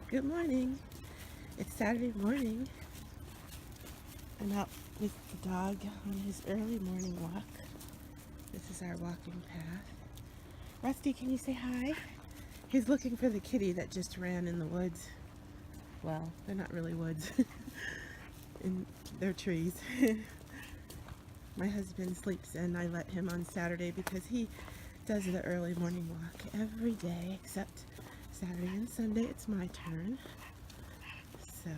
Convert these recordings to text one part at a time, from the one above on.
Good morning. It's Saturday morning. I'm out with the dog on his early morning walk. This is our walking path. Rusty, can you say hi? He's looking for the kitty that just ran in the woods. Well, they're not really woods. They're trees. My husband sleeps in. I let him on Saturday because he does the early morning walk every day except Saturday and Sunday. It's my turn. So,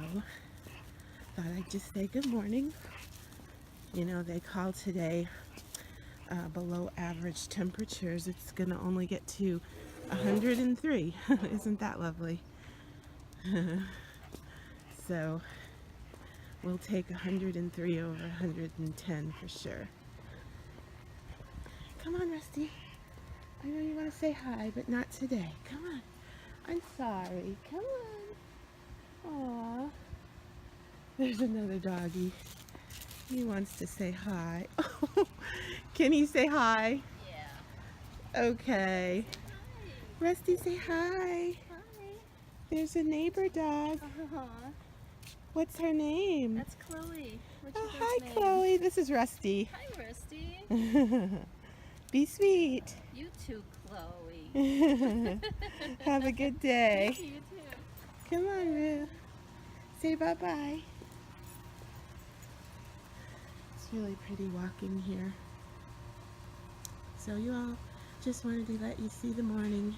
thought I'd just say good morning. You know, they call today below average temperatures. It's going to only get to 103. Isn't that lovely? So, we'll take 103 over 110 for sure. Come on, Rusty. I know you want to say hi, but not today. Come on. I'm sorry. Come on. Aww. There's another doggy. He wants to say hi. Can he say hi? Yeah. Okay. Hi. Rusty, say hi. Hi. There's a neighbor dog. What's her name? That's Chloe. What's your Hi, name? Chloe. This is Rusty. Hi, Rusty. Be sweet. You too, Chloe. Have a good day. You too. Come on, Rue. Say bye-bye. It's really pretty walking here. So you all, just wanted to let you see the morning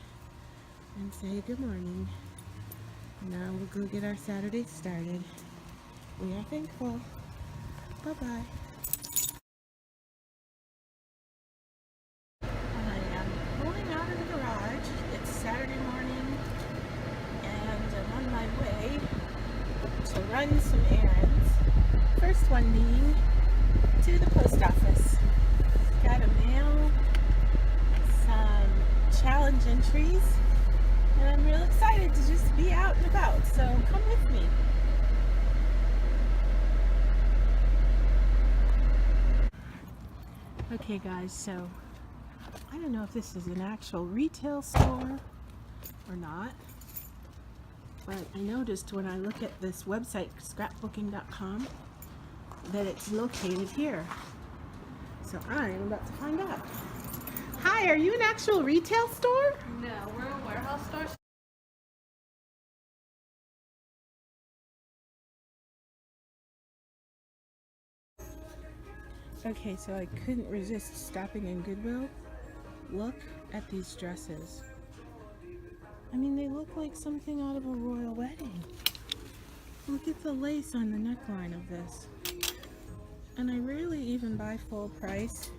and say good morning. Now we'll go get our Saturday started. We are thankful. Bye-bye. I am pulling out of the garage. It's Saturday morning and I'm on my way to run some errands. First one being to the post office. Gotta mail some challenge entries and I'm real excited to just be out and about, so come with me. Okay guys, so I don't know if this is an actual retail store or not, but I noticed when I look at this website, scrapbooking.com, that it's located here. So I am about to find out. Hi, are you an actual retail store? No, we're a warehouse store. Okay, so I couldn't resist stopping in Goodwill. Look at these dresses. I mean, they look like something out of a royal wedding. Look at the lace on the neckline of this. And I rarely even buy full price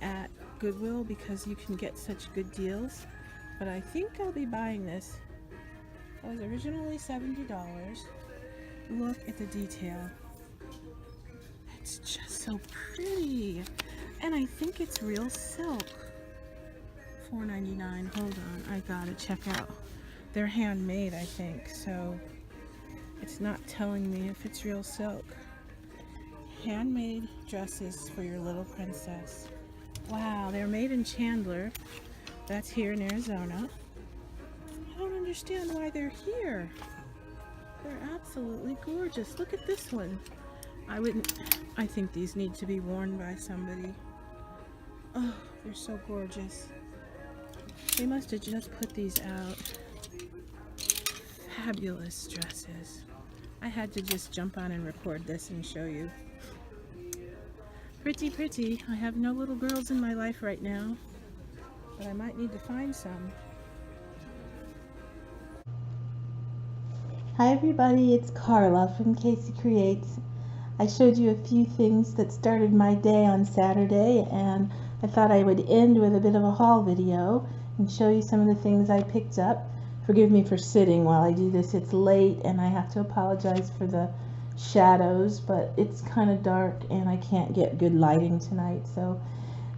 at Goodwill because you can get such good deals. But I think I'll be buying this. It was originally $70. Look at the detail. It's just so pretty. And I think it's real silk. $4.99. Hold on, I gotta check out. They're handmade, I think, so it's not telling me if it's real silk. Handmade dresses for your little princess. Wow, they're made in Chandler. That's here in Arizona. I don't understand why they're here. They're absolutely gorgeous. Look at this one. I think these need to be worn by somebody. Oh, they're so gorgeous. They must have just put these out. Fabulous dresses. I had to just jump on and record this and show you. Pretty, pretty. I have no little girls in my life right now, but I might need to find some. Hi everybody, it's Carla from Casey Creates. I showed you a few things that started my day on Saturday, and I thought I would end with a bit of a haul video and show you some of the things I picked up. Forgive me for sitting while I do this. It's late and I have to apologize for the shadows, but it's kind of dark and I can't get good lighting tonight, so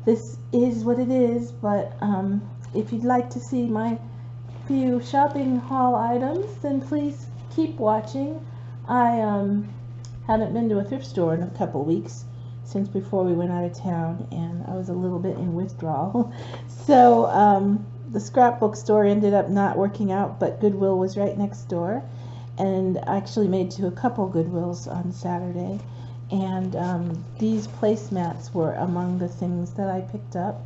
this is what it is. But if you'd like to see my few shopping haul items, then please keep watching. I haven't been to a thrift store in a couple weeks since before we went out of town, and I was a little bit in withdrawal. So the scrapbook store ended up not working out, but Goodwill was right next door, and I actually made to a couple Goodwills on Saturday, and these placemats were among the things that I picked up,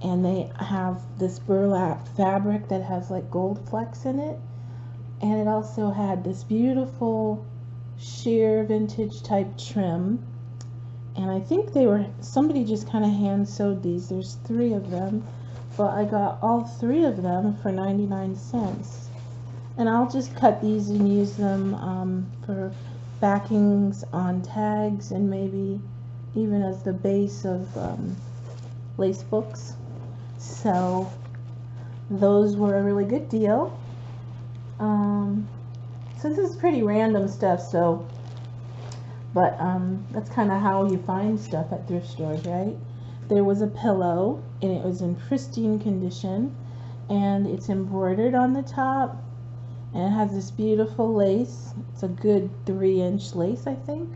and they have this burlap fabric that has like gold flecks in it, and it also had this beautiful sheer vintage type trim, and I think somebody just kind of hand sewed these. There's 3 of them, but I got all 3 of them for 99 cents. And I'll just cut these and use them for backings on tags, and maybe even as the base of lace books. So those were a really good deal. So this is pretty random stuff, but that's kind of how you find stuff at thrift stores, right? There was a pillow, and it was in pristine condition, and it's embroidered on the top, and it has this beautiful lace. It's a good 3-inch lace, I think,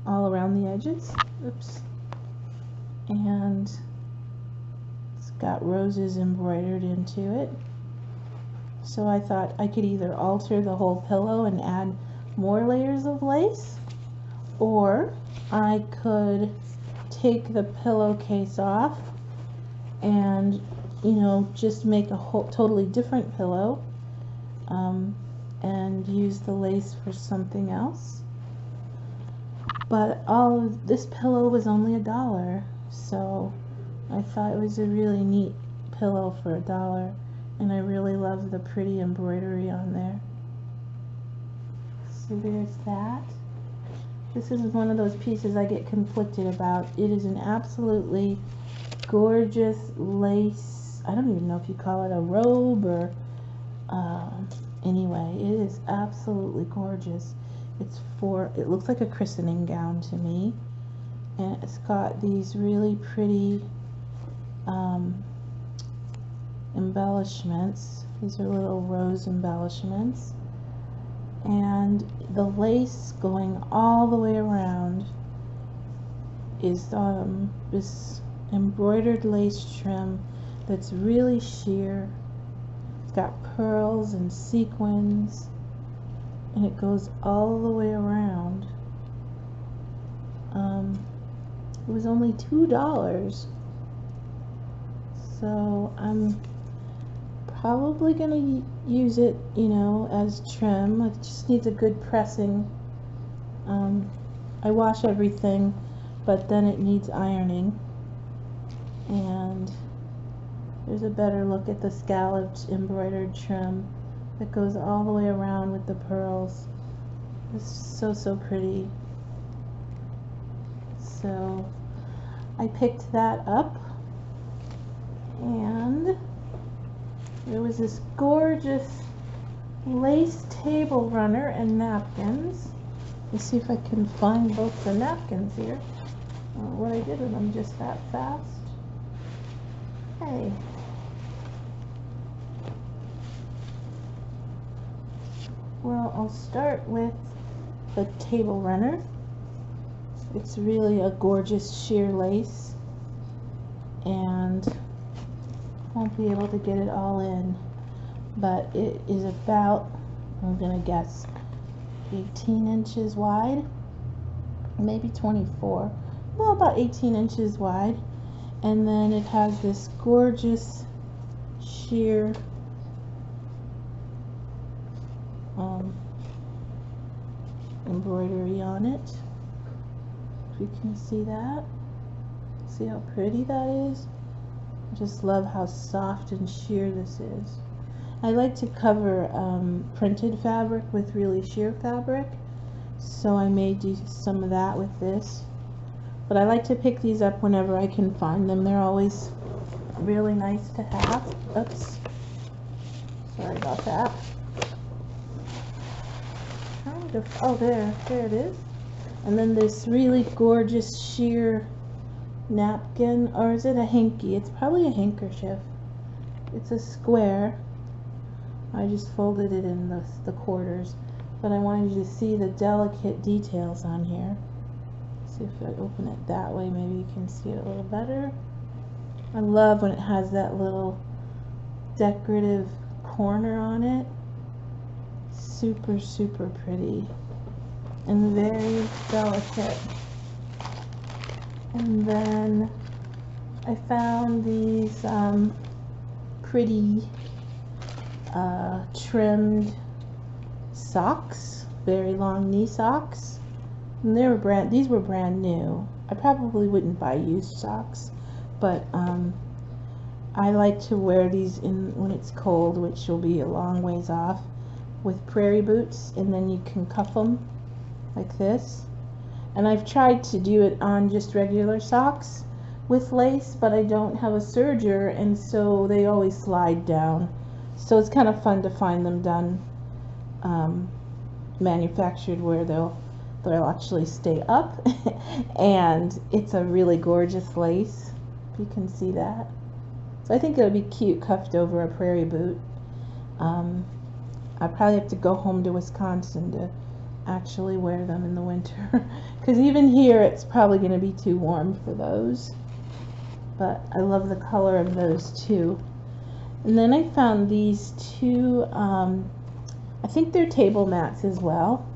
all around the edges. Oops. And it's got roses embroidered into it. So I thought I could either alter the whole pillow and add more layers of lace, or I could take the pillowcase off and, you know, just make a whole totally different pillow, and use the lace for something else. But all of this pillow was only $1, so I thought it was a really neat pillow for $1, and I really love the pretty embroidery on there. So there's that. This is one of those pieces I get conflicted about. It is an absolutely gorgeous lace. I don't even know if you call it a robe or anyway, it is absolutely gorgeous. It looks like a christening gown to me, and it's got these really pretty embellishments. These are little rose embellishments, and the lace going all the way around is this embroidered lace trim that's really sheer. It's got pearls and sequins, and it goes all the way around. It was only $2, so I'm probably gonna use it, you know, as trim. It just needs a good pressing. I wash everything, but then it needs ironing. And there's a better look at the scalloped embroidered trim that goes all the way around with the pearls. It's so pretty. So I picked that up, and there was this gorgeous lace table runner and napkins. Let's see if I can find both the napkins here. What I did with them just that fast. Hey. Well, I'll start with the table runner. It's really a gorgeous sheer lace, and won't be able to get it all in, but it is about, I'm gonna guess, 18 inches wide, maybe 24, well, about 18 inches wide. And then it has this gorgeous sheer embroidery on it. If you can see that, see how pretty that is. I just love how soft and sheer this is. I like to cover printed fabric with really sheer fabric, so I may do some of that with this. But I like to pick these up whenever I can find them. They're always really nice to have. Oops. Sorry about that. Oh, there it is. And then this really gorgeous sheer napkin, or is it a hanky? It's probably a handkerchief. It's a square. I just folded it in the quarters, but I wanted you to see the delicate details on here. See if I open it that way, maybe you can see it a little better. I love when it has that little decorative corner on it. Super, super pretty and very delicate. And then I found these pretty trimmed socks, very long knee socks. And these were brand new. I probably wouldn't buy used socks, but I like to wear these when it's cold, which will be a long ways off, with prairie boots, and then you can cuff them like this. And I've tried to do it on just regular socks with lace, but I don't have a serger, and so they always slide down. So it's kind of fun to find them done manufactured where they'll actually stay up. And it's a really gorgeous lace, if you can see that. So I think it would be cute cuffed over a prairie boot. I probably have to go home to Wisconsin to actually wear them in the winter, because even here it's probably going to be too warm for those. But I love the color of those too. And then I found these two, I think they're table mats as well,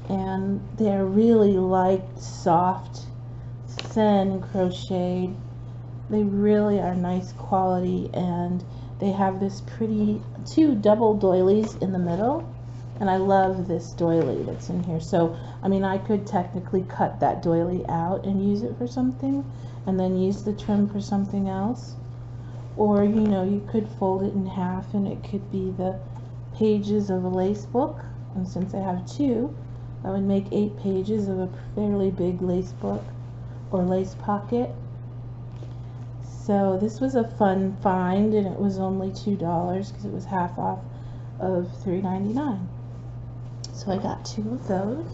and they're really light, soft, thin crocheted. They really are nice quality, and they have this pretty two double doilies in the middle, and I love this doily that's in here. So I mean, I could technically cut that doily out and use it for something, and then use the trim for something else. Or, you know, you could fold it in half and it could be the pages of a lace book. And since I have two, I would make 8 pages of a fairly big lace book or lace pocket. So this was a fun find, and it was only $2 because it was half off of $3.99. So I got 2 of those.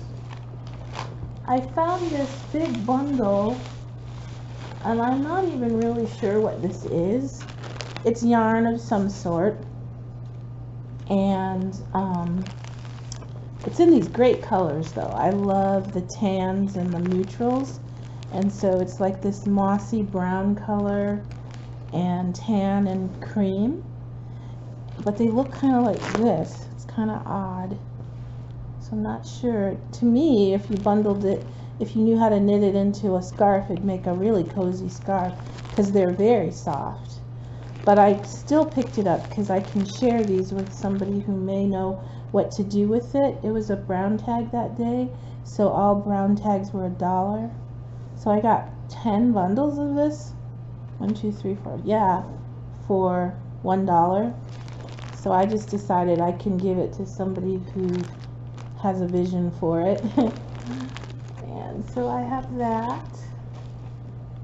I found this big bundle, and I'm not even really sure what this is. It's yarn of some sort, and it's in these great colors though. I love the tans and the neutrals, and so it's like this mossy brown color and tan and cream, but they look kind of like this. It's kind of odd, so I'm not sure. To me, if you bundled it, if you knew how to knit it into a scarf, it'd make a really cozy scarf because they're very soft. But I still picked it up because I can share these with somebody who may know what to do with it. It was a brown tag that day, so all brown tags were $1. So I got 10 bundles of this. 1, 2, 3, 4. Yeah, for $1. So I just decided I can give it to somebody who has a vision for it. And so I have that.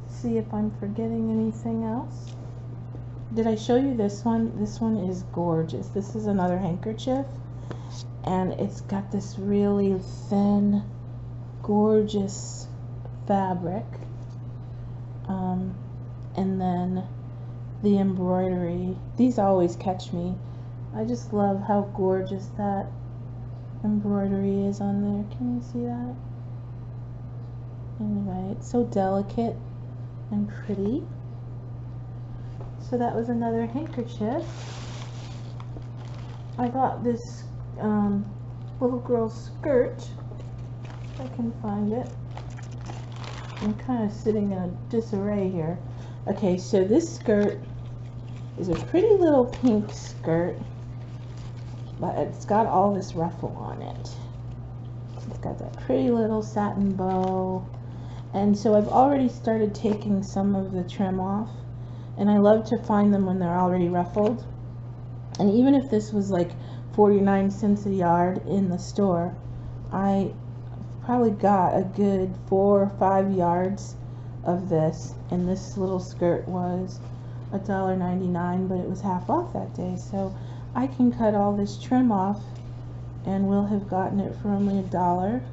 See if I'm forgetting anything else. Did I show you this one? This one is gorgeous. This is another handkerchief, and it's got this really thin, gorgeous fabric, and then the embroidery. These always catch me. I just love how gorgeous that embroidery is on there. Can you see that? Anyway, it's so delicate and pretty. So that was another handkerchief. I got this little girl's skirt, if I can find it. I'm kind of sitting in a disarray here. Okay, so this skirt is a pretty little pink skirt, but it's got all this ruffle on it. It's got that pretty little satin bow, and so I've already started taking some of the trim off. And I love to find them when they're already ruffled. And even if this was like 49 cents a yard in the store, I probably got a good 4 or 5 yards of this. And this little skirt was $1.99, but it was half off that day. So I can cut all this trim off, and we'll have gotten it for only $1.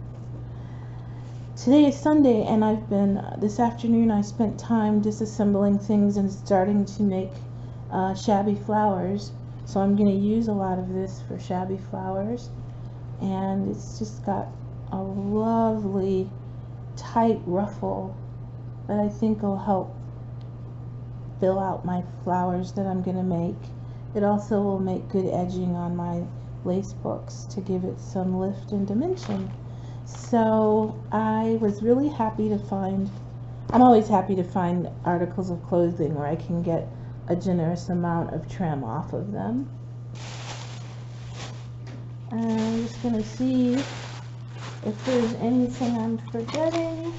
Today is Sunday, and I've been, this afternoon I spent time disassembling things and starting to make shabby flowers. So I'm going to use a lot of this for shabby flowers, and it's just got a lovely tight ruffle that I think will help fill out my flowers that I'm going to make. It also will make good edging on my lace books to give it some lift and dimension. So I was really happy to find, I'm always happy to find articles of clothing where I can get a generous amount of trim off of them. And I'm just going to see if there's anything I'm forgetting,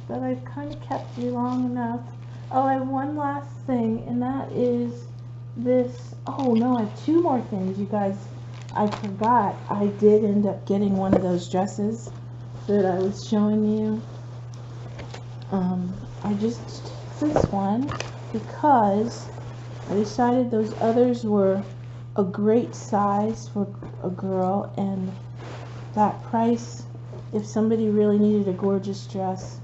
but I've kind of kept you long enough. Oh, I have one last thing, and that is this. Oh no, I have two more things, you guys. I forgot. I did end up getting one of those dresses that I was showing you. I just took this one because I decided those others were a great size for a girl, and that price, if somebody really needed a gorgeous dress,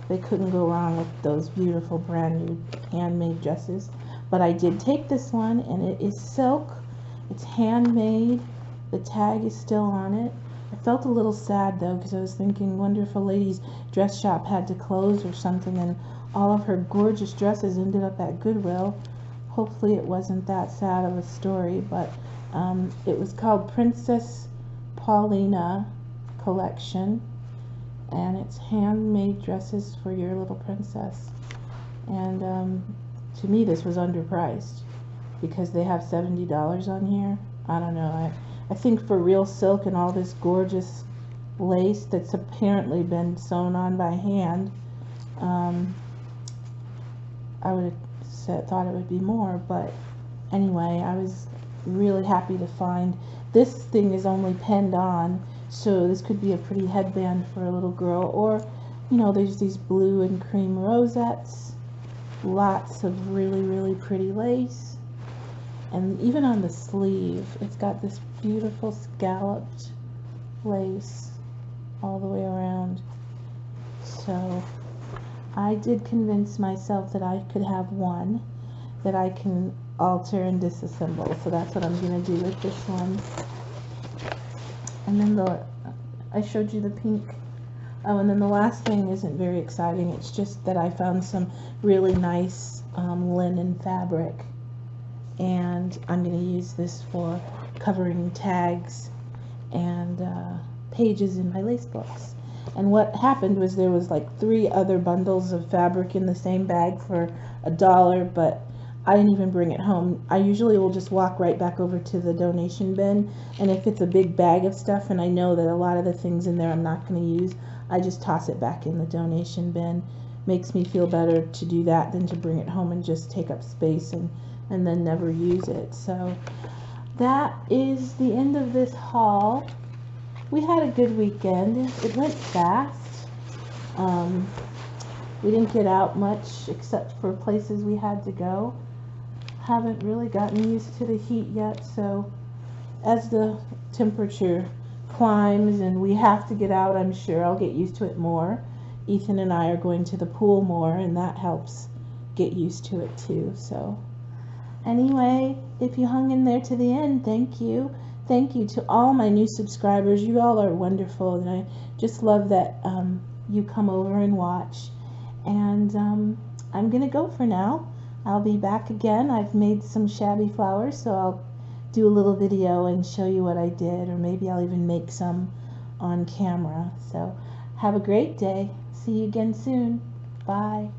they couldn't go wrong with those beautiful brand new handmade dresses. But I did take this one, and it is silk. It's handmade. The tag is still on it. I felt a little sad though, because I was thinking, wonder if a lady's dress shop had to close or something, and all of her gorgeous dresses ended up at Goodwill. Hopefully it wasn't that sad of a story, but it was called Princess Paulina Collection, and it's handmade dresses for your little princess. And to me this was underpriced because they have $70 on here. I don't know, I think for real silk and all this gorgeous lace that's apparently been sewn on by hand, I would have thought it would be more. But anyway, I was really happy to find this thing is only pinned on, so this could be a pretty headband for a little girl. Or, you know, there's these blue and cream rosettes, lots of really pretty lace. And even on the sleeve, it's got this beautiful scalloped lace all the way around. So I did convince myself that I could have one that I can alter and disassemble. So that's what I'm going to do with this one. And then I showed you the pink. Oh, and then the last thing isn't very exciting. It's just that I found some really nice linen fabric, and I'm going to use this for covering tags and pages in my lace books. And what happened was there was like 3 other bundles of fabric in the same bag for $1, but I didn't even bring it home. I usually will just walk right back over to the donation bin, and if it's a big bag of stuff and I know that a lot of the things in there I'm not going to use, I just toss it back in the donation bin. Makes me feel better to do that than to bring it home and just take up space and then never use it. So that is the end of this haul. We had a good weekend. It went fast. We didn't get out much except for places we had to go. Haven't really gotten used to the heat yet, so as the temperature climbs and we have to get out, I'm sure I'll get used to it more. Ethan and I are going to the pool more, and that helps get used to it too. So anyway, if you hung in there to the end, thank you. Thank you to all my new subscribers. You all are wonderful, and I just love that you come over and watch. And I'm gonna go for now. I'll be back again. I've made some shabby flowers, so I'll do a little video and show you what I did, or maybe I'll even make some on camera. So have a great day. See you again soon. Bye.